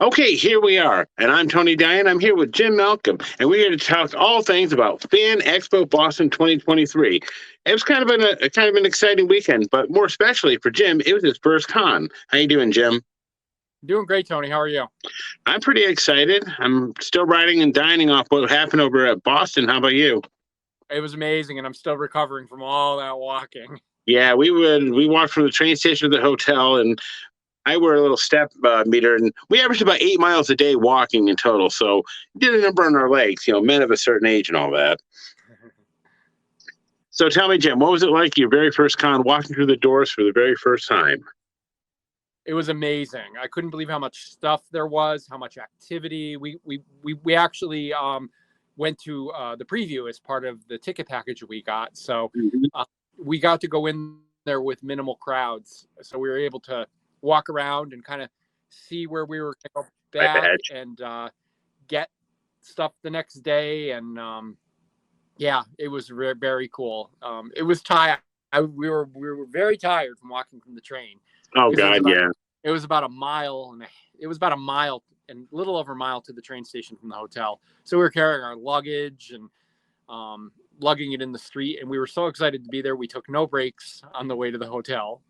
Okay, here we are, and I'm Tony Diane. I'm here with Jim Malcolm, and we're here to talk all things about Fan Expo Boston 2023. It was kind of an exciting weekend, but more especially for Jim, it was his first con. How you doing, Jim? Doing great, Tony. How are you? I'm pretty excited. I'm still riding and dining off what happened over at Boston. How about you? It was amazing, and I'm still recovering from all that walking. Yeah, we walked from the train station to the hotel, and I wear a little step meter, and we averaged about 8 miles a day walking in total. So did a number on our legs, men of a certain age and all that. So tell me, Jim, what was it like your very first con, walking through the doors for the very first time? It was amazing. I couldn't believe how much stuff there was, how much activity. We actually went to the preview as part of the ticket package we got. So Mhm. we got to go in there with minimal crowds. So we were able to walk around and kind of see where we were going to go I back bet. and get stuff the next day. And yeah, it was very cool. It was tired. We were very tired from walking from the train Oh because God, yeah. it was about a mile and a little over a mile to the train station from the hotel. So we were carrying our luggage and lugging it in the street, and we were so excited to be there. We took no breaks on the way to the hotel.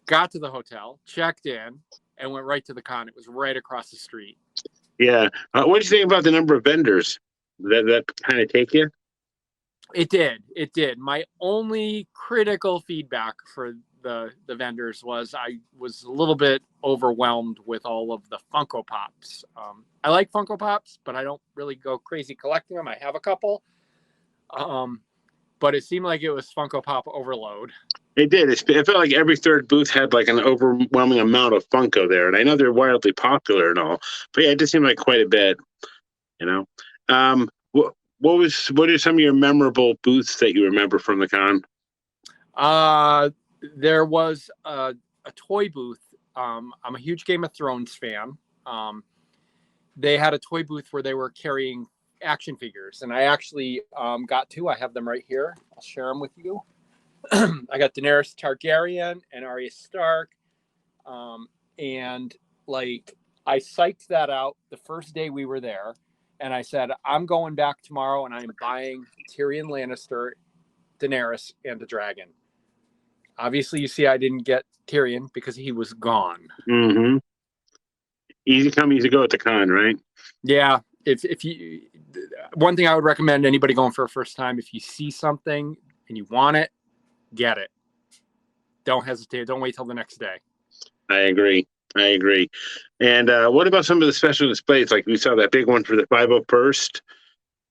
Got to the hotel, checked in, and went right to the con. It was right across the street. Yeah. What do you think about the number of vendors? That kind of take you? It did. It did. My only critical feedback for the vendors was I was a little bit overwhelmed with all of the Funko Pops. I like Funko Pops, but I don't really go crazy collecting them. I have a couple, but it seemed like it was Funko Pop overload. It did. It felt like every third booth had like an overwhelming amount of Funko there, and I know they're wildly popular and all, but yeah, it just seemed like quite a bit. You know, what are some of your memorable booths that you remember from the con? There was a toy booth. I'm a huge Game of Thrones fan. They had a toy booth where they were carrying action figures, and I actually got two. I have them right here. I'll share them with you. I got Daenerys Targaryen and Arya Stark, and like I psyched that out the first day we were there, and I said I'm going back tomorrow, and I'm buying Tyrion Lannister, Daenerys, and the dragon. Obviously, you see, I didn't get Tyrion because he was gone. Mm-hmm. Easy come, easy go at the con, right? Yeah, if you, one thing I would recommend anybody going for a first time, if you see something and you want it, get it. Don't hesitate. Don't wait till the next day. I agree. I agree. And what about some of the special displays? Like we saw that big one for the 501st,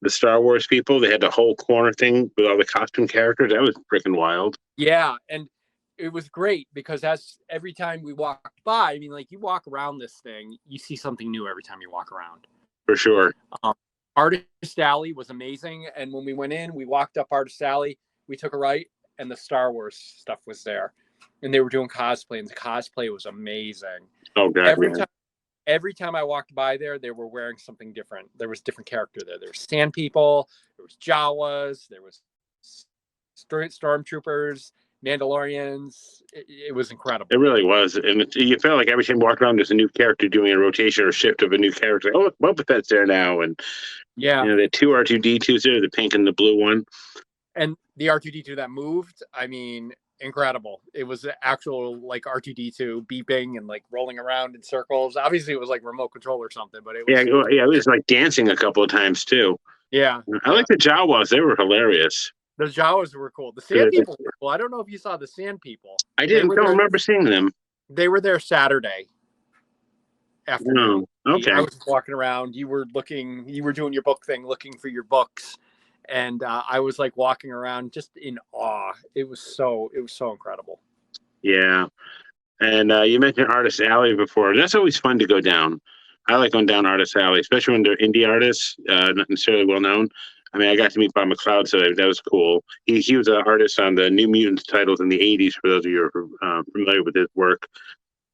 the Star Wars people. They had the whole corner thing with all the costume characters. That was freaking wild. Yeah, and it was great because as every time we walked by, I mean, like you walk around this thing, you see something new every time you walk around. For sure. Um, Artist Alley was amazing, and when we went in, we walked up Artist Alley, we took a right, and the Star Wars stuff was there, and they were doing cosplay, and the cosplay was amazing. Oh God, Every time I walked by there, they were wearing something different. There was different character there. There was sand people, there was Jawas, there was stormtroopers, Mandalorians. It was incredible. It really was, and you felt like every time you walk around, there's a new character doing a rotation or shift of a new character. Oh, look, Boba Fett's there now, and yeah, the two R2D2s there, the pink and the blue one, and the R2D2 that moved. I mean, incredible. It was actual like R2D2 beeping and like rolling around in circles. Obviously, it was like remote control or something, but it was yeah, it was like dancing a couple of times too. Yeah, I like the Jawas; they were hilarious. The Jawas were cool. The Sand People were cool. I don't know if you saw the Sand People. I don't remember seeing them. They were there Saturday afternoon. No. Okay. I was walking around. You were doing your book thing, looking for your books. And I was like walking around just in awe. It was so incredible. Yeah. And you mentioned Artist Alley before. That's always fun to go down. I like going down Artist Alley, especially when they're indie artists, not necessarily well known. I mean, I got to meet Bob McLeod, so that was cool. He was an artist on the New Mutants titles in the 80s, for those of you who are familiar with his work.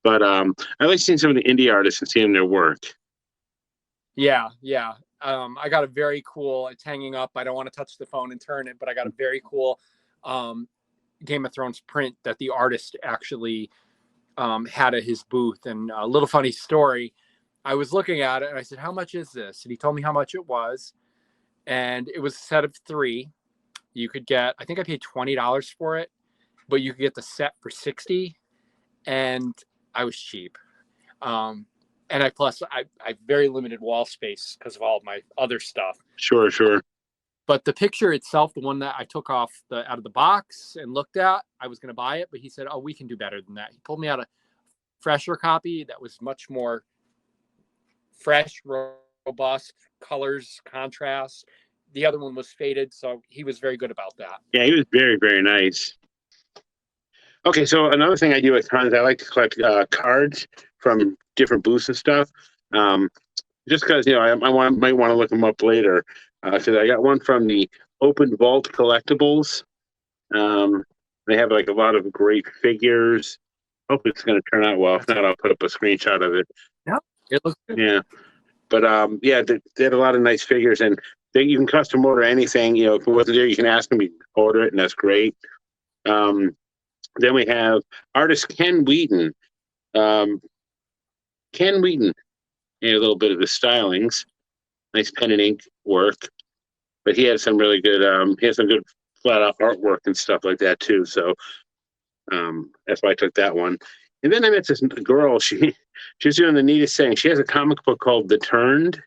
But I like seeing some of the indie artists and seeing their work. Yeah. I got a very cool, it's hanging up. I don't want to touch the phone and turn it, but I got a very cool Game of Thrones print that the artist actually had at his booth. And a little funny story. I was looking at it and I said, how much is this? And he told me how much it was. And it was a set of 3. You could get, I think I paid $20 for it, but you could get the set for 60. And I was cheap. And I very limited wall space because of all of my other stuff. Sure, sure. But the picture itself, the one that I took off out of the box and looked at, I was going to buy it, but he said, "Oh, we can do better than that." He pulled me out a fresher copy that was much more fresh, robust, colors, contrast. The other one was faded, so he was very good about that. Yeah, he was very, very nice. Okay, so another thing I do at cons, I like to collect cards from different booths and stuff. Just because I might want to look them up later. Because I got one from the Open Vault Collectibles. They have like a lot of great figures. Hopefully, it's going to turn out well. If not, I'll put up a screenshot of it. Yeah, it looks good. Yeah, but yeah, they had a lot of nice figures, and you can custom order anything. If it wasn't there, you can ask them, you can order it, and that's great. Then we have artist Ken Wheaton. Ken Wheaton, a little bit of the stylings, nice pen and ink work, but he had some really good. He had some good flat out artwork and stuff like that too. So that's why I took that one. And then I met this girl. She's doing the neatest thing. She has a comic book called The Turned.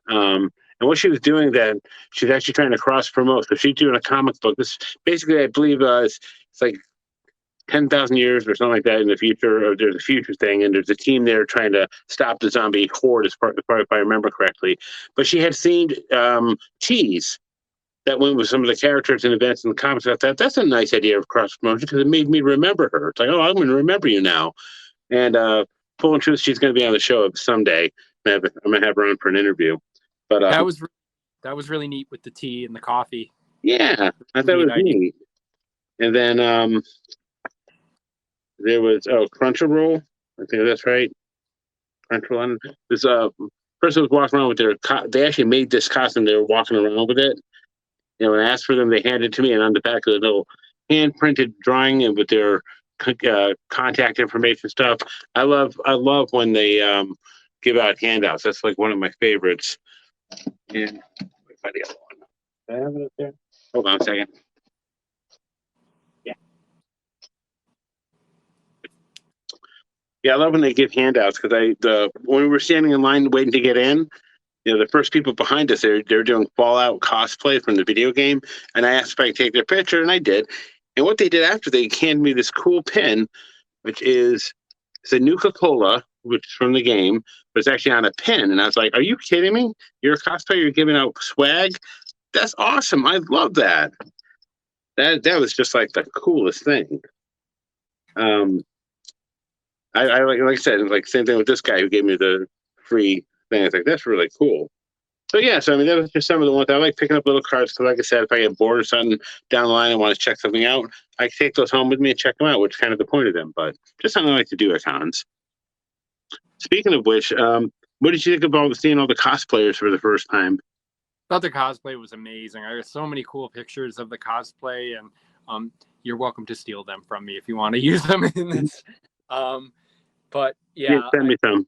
And what she was doing then, she's actually trying to cross promote. So she's doing a comic book. This basically, I believe, it's like 10,000 years or something like that in the future, or there's a future thing, and there's a team there trying to stop the zombie horde, as part if I remember correctly. But she had themed teas that went with some of the characters and events in the comics. I thought that's a nice idea of cross promotion because it made me remember her. It's like, oh, I'm going to remember you now. And full and truth, she's going to be on the show someday. I'm going to have her on for an interview. But that was really neat with the tea and the coffee. Yeah, I thought it was neat. And then there was Crunchyroll. I think that's right. Crunchyroll. This person was walking around with they actually made this costume. They were walking around with it. When I asked for them, they handed it to me, and on the back of the little hand-printed drawing and with their contact information stuff. I love when they give out handouts. That's like one of my favorites. And if I get one, do I have it up there? Hold on a second. Yeah, I love when they give handouts because when we were standing in line waiting to get in, the first people behind us, they're doing Fallout cosplay from the video game, and I asked if I could take their picture, and I did. And what they did after, they handed me this cool pin, which is it's a Nuka-Cola, which is from the game, but it's actually on a pin. And I was like, "Are you kidding me? You're a cosplayer, you're giving out swag? That's awesome! I love that." That was just like the coolest thing. I like I said, like same thing with this guy who gave me the free thing. I was like, that's really cool. So yeah, I mean, that was just some of the ones I like picking up little cards because, like I said, if I get bored or something down the line and want to check something out, I can take those home with me and check them out, which is kind of the point of them. But just something I like to do at cons. Speaking of which, what did you think about seeing all the cosplayers for the first time? Thought the cosplay was amazing. I got so many cool pictures of the cosplay, and you're welcome to steal them from me if you want to use them in this. But yeah, send me some.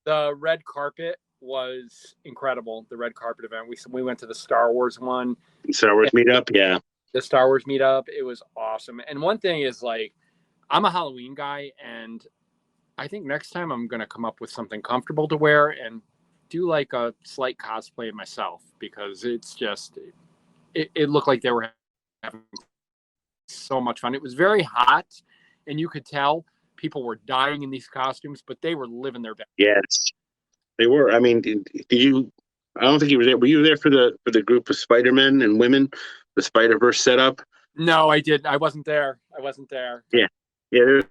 The red carpet was incredible. The red carpet event. We went to the Star Wars one. Star Wars meetup, yeah. The Star Wars meetup. It was awesome. And one thing is, like, I'm a Halloween guy, and I think next time I'm gonna come up with something comfortable to wear and do like a slight cosplay of myself because it's just it looked like they were having so much fun. It was very hot, and you could tell people were dying in these costumes, but they were living their best. Yes, they were. I mean, did you? I don't think you were there. Were you there for the group of Spider-Men and women, the Spider-Verse setup? No, I didn't. I wasn't there. Yeah. There was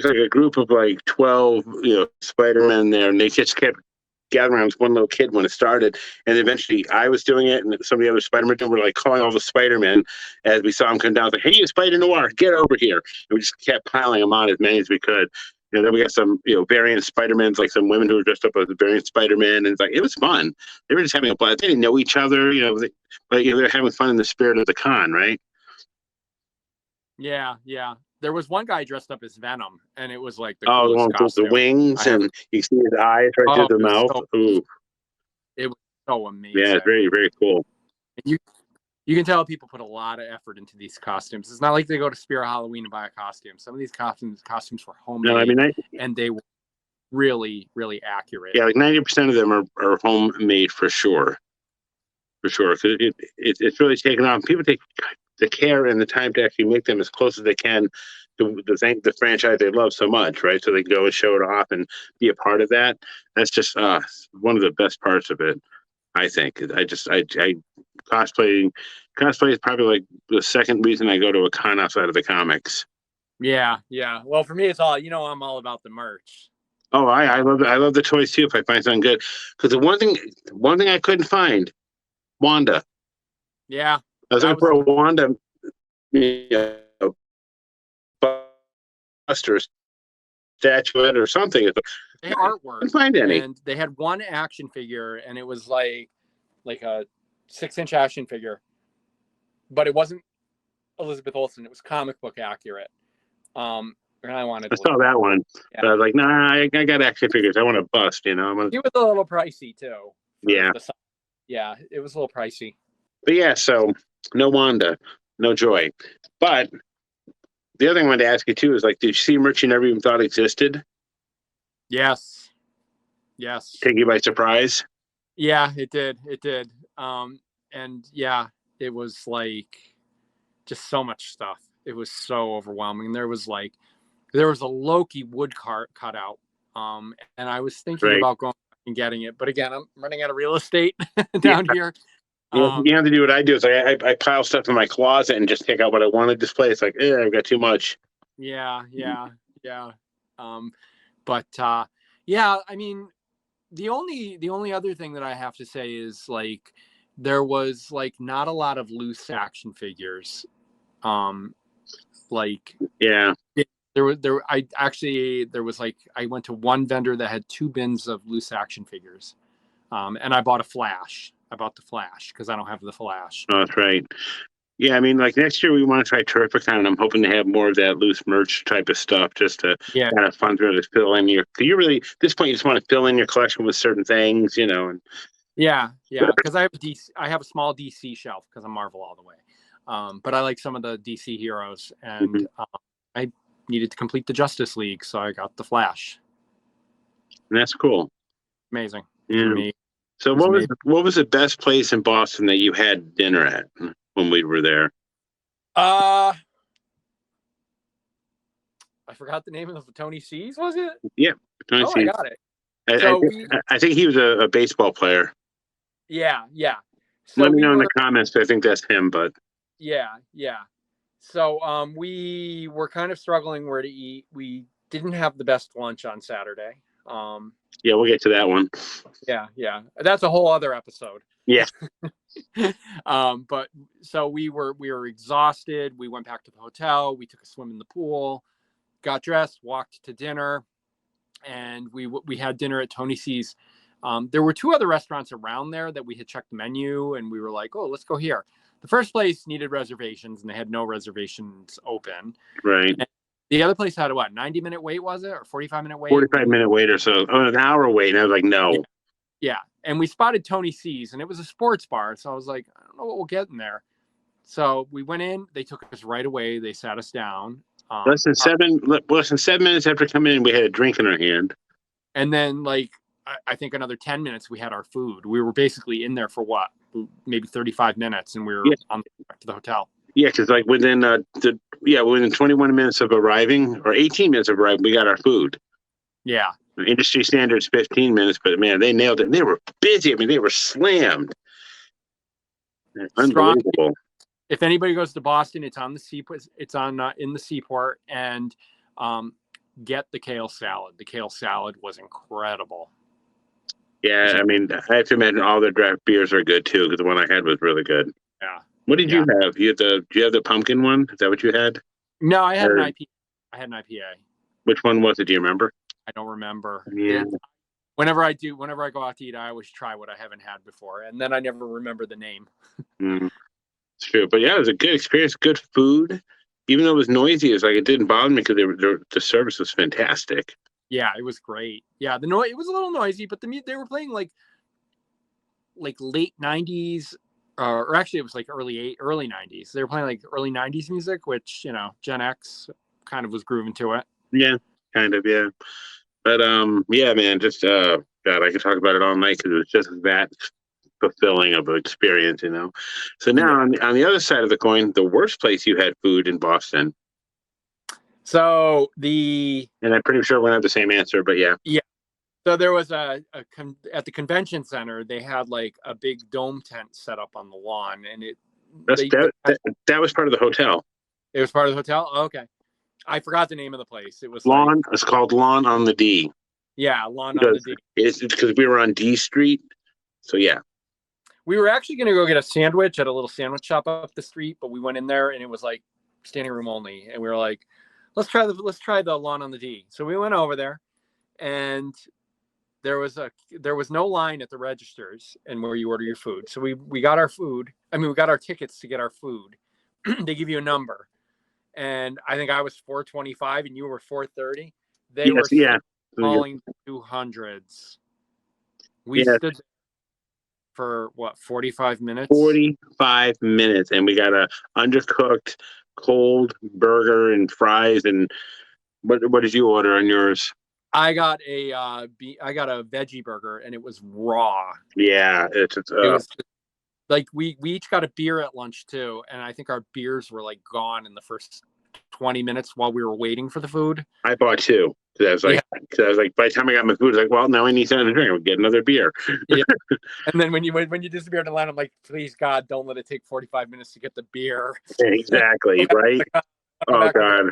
like a group of like 12, Spider-Men there, and they just kept gathering around this one little kid when it started, and eventually I was doing it, and some of the other Spider-Men were like calling all the Spider-Men as we saw him come down. Like, "Hey, you Spider-Noir, get over here!" And we just kept piling them on as many as we could. Then we got some, variant Spider-Mans, like some women who were dressed up as variant Spider-Man, and it's like it was fun. They were just having a blast. They didn't know each other, but they're having fun in the spirit of the con, right? Yeah. there was one guy dressed up as Venom, and it was like the Oh, the one coolest with the costume. wings, and you see his eyes right through Oh, the mouth. Ooh, it was so yeah, amazing. it's very, very cool. And you can tell people put a lot of effort into these costumes. It's not like they go to Spirit Halloween and buy a costume. Some of these costumes were homemade, No, I mean, and they were really, really accurate. yeah, like 90% of them are homemade for sure, because it's really taken off. People take the care and the time to actually make them as close as they can to the franchise they love so much, right? So they can go and show it off and be a part of that. That's just one of the best parts of it, I think. I cosplay is probably like the second reason I go to a con outside of the comics. Yeah, yeah. Well, for me, it's all I'm all about the merch. Oh, I love the toys too if I find something good. Because the one thing I couldn't find, Wanda. Yeah, I was looking for a Wanda, Buster statuette or something. They artwork. Couldn't find any. And they had one action figure, and it was like a 6-inch action figure, but it wasn't Elizabeth Olsen. It was comic book accurate. And I saw that one. Yeah. But I was like, nah, I got action figures. I want a bust, It was a little pricey too. Yeah. Yeah, it was a little pricey. But yeah, so no Wanda, no Joy. But the other thing I wanted to ask you too is, like, did you see merch you never even thought existed? Yes. Yes. Take you by surprise? Yeah, it did. It did. And yeah, it was like just so much stuff. It was so overwhelming. There was a Loki wood cart cut out. And I was thinking about going and getting it, but again, I'm running out of real estate down here. You have to do what I do. Is I pile stuff in my closet and just take out what I want to display. It's like, I've got too much. Yeah. But yeah, I mean, the only other thing that I have to say is, like, there was like not a lot of loose action figures. Like, yeah, there was like, I went to one vendor that had 2 bins of loose action figures. And I bought a Flash. I bought the Flash because I don't have the Flash. Oh, that's right. Yeah, I mean, like, next year we want to try Terrificon, and I'm hoping to have more of that loose merch type of stuff, just to kind of fun through to fill in your. Cause you really, at this point, you just want to fill in your collection with certain things, And yeah, because I have a small DC shelf because I'm Marvel all the way. But I like some of the DC heroes, and I needed to complete the Justice League, so I got the Flash. And that's cool. Amazing. Yeah. For me. So what was the best place in Boston that you had dinner at when we were there? I forgot the name of the Tony C's, was it? Yeah, Tony C's. I got it. I think he was a baseball player. Yeah. So let me know in the comments. I think that's him, but yeah. So we were kind of struggling where to eat. We didn't have the best lunch on Saturday. Yeah, we'll get to that one. Yeah. That's a whole other episode. Yeah. But so we were exhausted. We went back to the hotel. We took a swim in the pool, got dressed, walked to dinner, and we had dinner at Tony C's. There were 2 other restaurants around there that we had checked the menu, and we were like, oh, let's go here. The first place needed reservations, and they had no reservations open. Right. And the other place had a 90-minute wait, was it? Or 45-minute wait? 45-minute wait or so. Oh, an hour wait. And I was like, no. Yeah. And we spotted Tony C's, and it was a sports bar. So I was like, I don't know what we'll get in there. So we went in. They took us right away. They sat us down. Less than 7 minutes after coming in, we had a drink in our hand. And then, like, I think another 10 minutes, we had our food. We were basically in there for maybe 35 minutes, and we were on the way back to the hotel. Yeah, because like within 21 minutes of arriving, or 18 minutes of arriving, we got our food. Yeah. Industry standards 15 minutes, but man, they nailed it. They were busy. I mean, they were slammed. Unbelievable. If anybody goes to Boston, it's on the seaport. It's on in the seaport, and get the kale salad. The kale salad was incredible. Yeah, I mean, I have to imagine all the draft beers are good too, because the one I had was really good. Yeah. What did you have? Do you have the pumpkin one? Is that what you had? No, I had an IPA. I had an IPA. Which one was it? Do you remember? I don't remember. Yeah. Whenever I go out to eat, I always try what I haven't had before, and then I never remember the name. It's true, but yeah, it was a good experience. Good food. even though it was noisy, it's like it didn't bother me because the service was fantastic. Yeah, it was great. Yeah, the noise, it was a little noisy, but they were playing like late '90s, or actually it was like early '90s. They were playing like early '90s music, which Gen X kind of was grooving to it. Yeah, kind of, yeah. But yeah, man, just God, I could talk about it all night because it was just that fulfilling of an experience, you know. So now on the other side of the coin, the worst place you had food in Boston. So and I'm pretty sure we're gonna have the same answer, but yeah. Yeah. So there was at the convention center, they had like a big dome tent set up on the lawn, and that was part of the hotel. It was part of the hotel. Oh, okay, I forgot the name of the place. It was Lawn. It's called Lawn on the D. Yeah, Lawn on the D. It's because we were on D Street, so yeah. We were actually going to go get a sandwich at a little sandwich shop up the street, but we went in there and it was like standing room only, and we were like, let's try the Lawn on the D. So we went over there, and there was no line at the registers and where you order your food. So we got our food. I mean, we got our tickets to get our food. They give you a number, and I think I was 425 and you were 430. They were calling 200s. We stood for what, 45 minutes? 45 minutes, and we got a undercooked cold burger and fries. And what did you order on yours? I got a veggie burger, and it was raw. Yeah, it was like we each got a beer at lunch too, and I think our beers were like gone in the first 20 minutes while we were waiting for the food. I bought two. I was like, by the time I got my food, I was like, well, now I need something to drink. I'll get another beer. Yeah. And then when you disappeared in line, I'm like, please God, don't let it take 45 minutes to get the beer. Exactly, right? Oh God.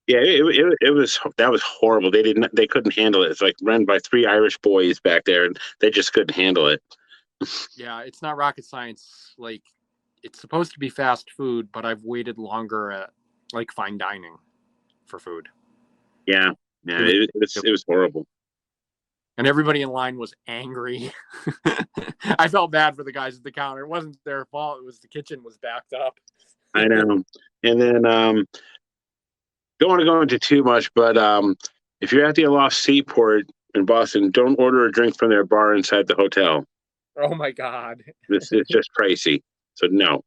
Yeah, that was horrible. They couldn't handle it. It's like run by three Irish boys back there, and they just couldn't handle it. Yeah, it's not rocket science. Like, it's supposed to be fast food, but I've waited longer at like fine dining for food. Yeah, it was horrible. And everybody in line was angry. I felt bad for the guys at the counter. It wasn't their fault. It was the kitchen was backed up. I know. And then don't want to go into too much, but if you're at the Aloft Seaport in Boston, don't order a drink from their bar inside the hotel. Oh my God. It's just pricey. So no.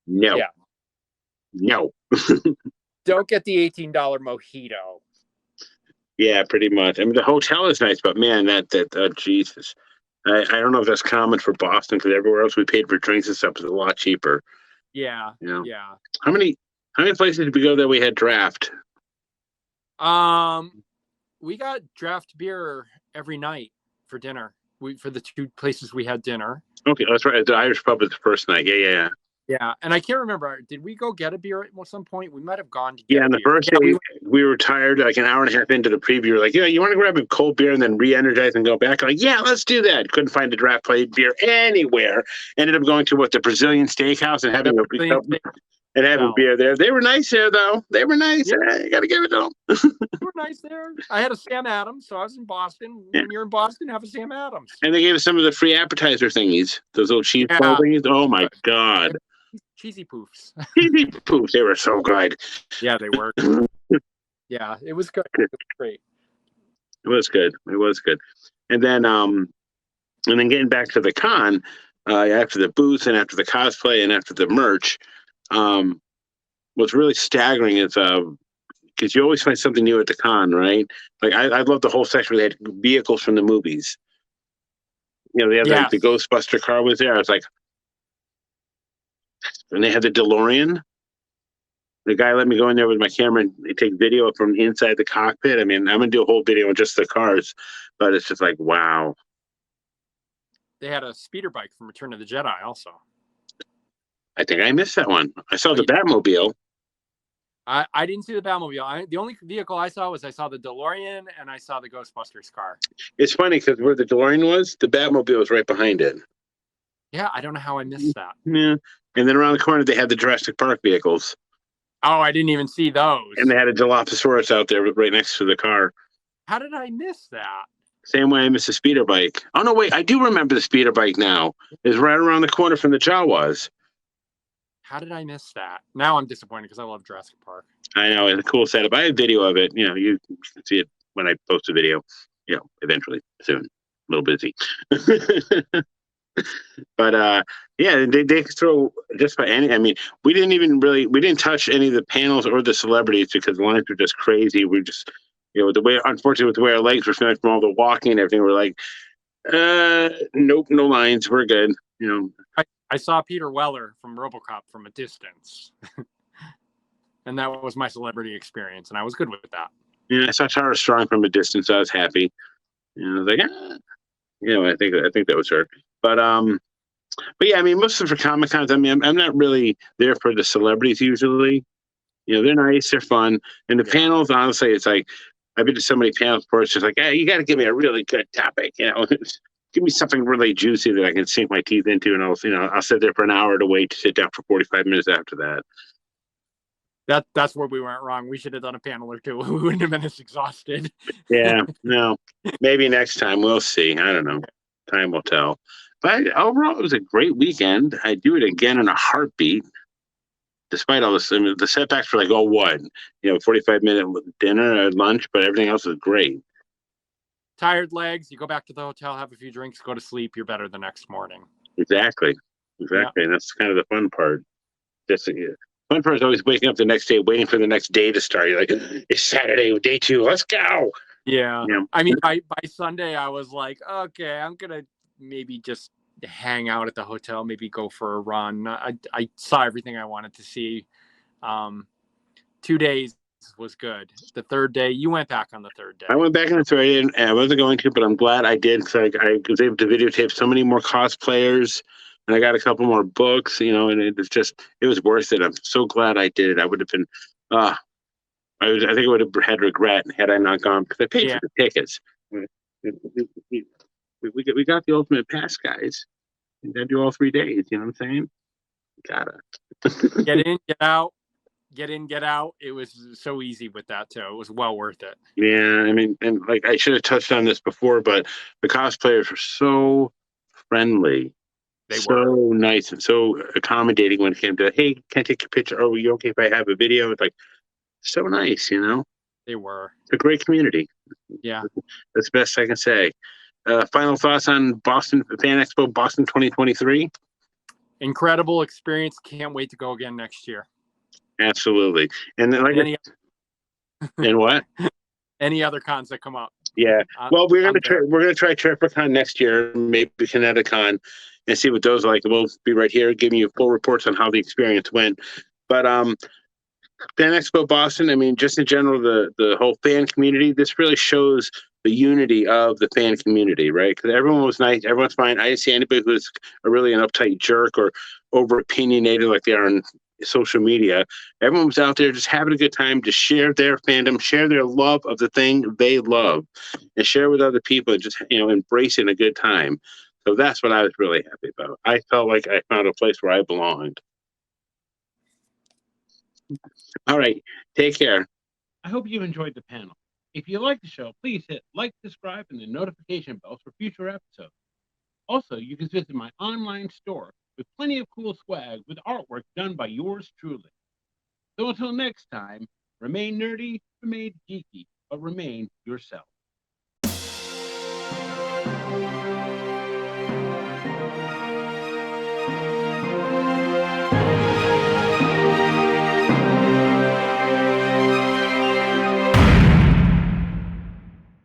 Yeah. No. Don't get the $18 mojito. Yeah, pretty much. I mean, the hotel is nice, but man, Jesus. I don't know if that's common for Boston, because everywhere else we paid for drinks and stuff is a lot cheaper. Yeah. You know? Yeah. How many places did we go that we had draft? We got draft beer every night for dinner. For the two places we had dinner. Okay, that's right. The Irish pub was the first night. Yeah. Yeah, and I can't remember. Did we go get a beer at some point? We might have gone to get a beer. The first day we were tired, like an hour and a half into the preview. We were like, yeah, you want to grab a cold beer and then re-energize and go back? I'm like, yeah, let's do that. Couldn't find a draft beer anywhere. Ended up going to the Brazilian Steakhouse and having a beer there. They were nice there, though. They were nice. Yeah. You got to give it to them. They were nice there. I had a Sam Adams, so I was in Boston. Yeah. When you're in Boston, have a Sam Adams. And they gave us some of the free appetizer thingies, those little cheese ball thingies. Oh, my God. Cheesy poofs. Cheesy poofs. They were so good. Yeah, they were. Yeah, it was good. It was great. It was good. And then getting back to the con, after the booth and after the cosplay and after the merch, what's really staggering is because you always find something new at the con, right? Like I love the whole section where they had vehicles from the movies. You know, they had like the Ghostbuster car was there. I was like, and they had the DeLorean. The guy let me go in there with my camera and take video from inside the cockpit. I mean, I'm gonna do a whole video on just the cars, but it's just like, wow. They had a speeder bike from Return of the Jedi also. I think I missed that one. I saw the Batmobile. I didn't see the Batmobile. The only vehicle I saw the DeLorean, and I saw the Ghostbusters car. It's funny because where the DeLorean was, the Batmobile was right behind it. Yeah, I don't know how I missed that. Yeah. And then around the corner, they had the Jurassic Park vehicles. Oh, I didn't even see those. And they had a Dilophosaurus out there right next to the car. How did I miss that? Same way I missed the speeder bike. Oh, no, wait. I do remember the speeder bike now. It's right around the corner from the Jawas. How did I miss that? Now I'm disappointed because I love Jurassic Park. I know it's a cool setup. I have video of it. You can see it when I post a video. Eventually, soon. A little busy. But yeah, they could throw just about any. I mean, we didn't touch any of the panels or the celebrities because the lines were just crazy. We just, unfortunately, with the way our legs were feeling from all the walking and everything, we're like, nope, no lines, we're good. I saw Peter Weller from RoboCop from a distance, and that was my celebrity experience, and I was good with that. Yeah, I saw Tara Strong from a distance. I was happy. I was like, I think that was her. But yeah, I mean, mostly for Comic Cons, I mean, I'm not really there for the celebrities usually. They're nice, they're fun, and the panels. Honestly, it's like I've been to so many panels before. It's just like, hey, you got to give me a really good topic. Give me something really juicy that I can sink my teeth into, and I'll sit there for an hour to wait to sit down for 45 minutes after that. That's where we went wrong. We should have done a panel or two. We wouldn't have been as exhausted. Yeah, no, maybe next time we'll see. I don't know. Time will tell. But overall, it was a great weekend. I'd do it again in a heartbeat. Despite all this, I mean, the setbacks were like, 45-minute dinner or lunch, but everything else was great. Tired legs, you go back to the hotel, have a few drinks, go to sleep. You're better the next morning. Exactly. Yeah. And that's kind of the fun part. Fun part is always waking up the next day, waiting for the next day to start. You're like, it's Saturday, day 2, let's go. Yeah. I mean, by Sunday, I was like, okay, I'm going to maybe just hang out at the hotel, maybe go for a run. I saw everything I wanted to see. 2 days was good. The third day, you went back on the third day. I went back on the third day, and I wasn't going to, but I'm glad I did because I was able to videotape so many more cosplayers, and I got a couple more books, and it was worth it. I'm so glad I did it. I would have been, I think I would have had regret had I not gone because I paid for the tickets. We got the ultimate pass, guys. We got to do all 3 days. You know what I'm saying? Gotta get in, get out. Get in, get out. It was so easy with that too. It was well worth it. Yeah, I mean, and like I should have touched on this before, but the cosplayers were so friendly. They were nice and so accommodating when it came to, hey, can I take a picture? Oh, are you okay if I have a video? It's like so nice, They were. It's a great community. Yeah. That's the best I can say. Final thoughts on Boston Fan Expo Boston 2023? Incredible experience. Can't wait to go again next year. Absolutely. And then and what? Any other cons that come up? Yeah. Well, we're gonna try Trippercon next year, maybe Kineticon, and see what those are like. We'll be right here giving you full reports on how the experience went. But Fan Expo Boston, I mean, just in general, the whole fan community, this really shows the unity of the fan community, right? Because everyone was nice, everyone's fine. I didn't see anybody who's really an uptight jerk or over opinionated like they are on social media. Everyone was out there just having a good time to share their fandom, share their love of the thing they love, and share with other people and just embracing a good time. So that's what I was really happy about. I felt like I found a place where I belonged. All right, take care. I hope you enjoyed the panel. If you like the show, please hit like, subscribe, and the notification bell for future episodes. Also, you can visit my online store with plenty of cool swag with artwork done by yours truly. So until next time, remain nerdy, remain geeky, but remain yourself.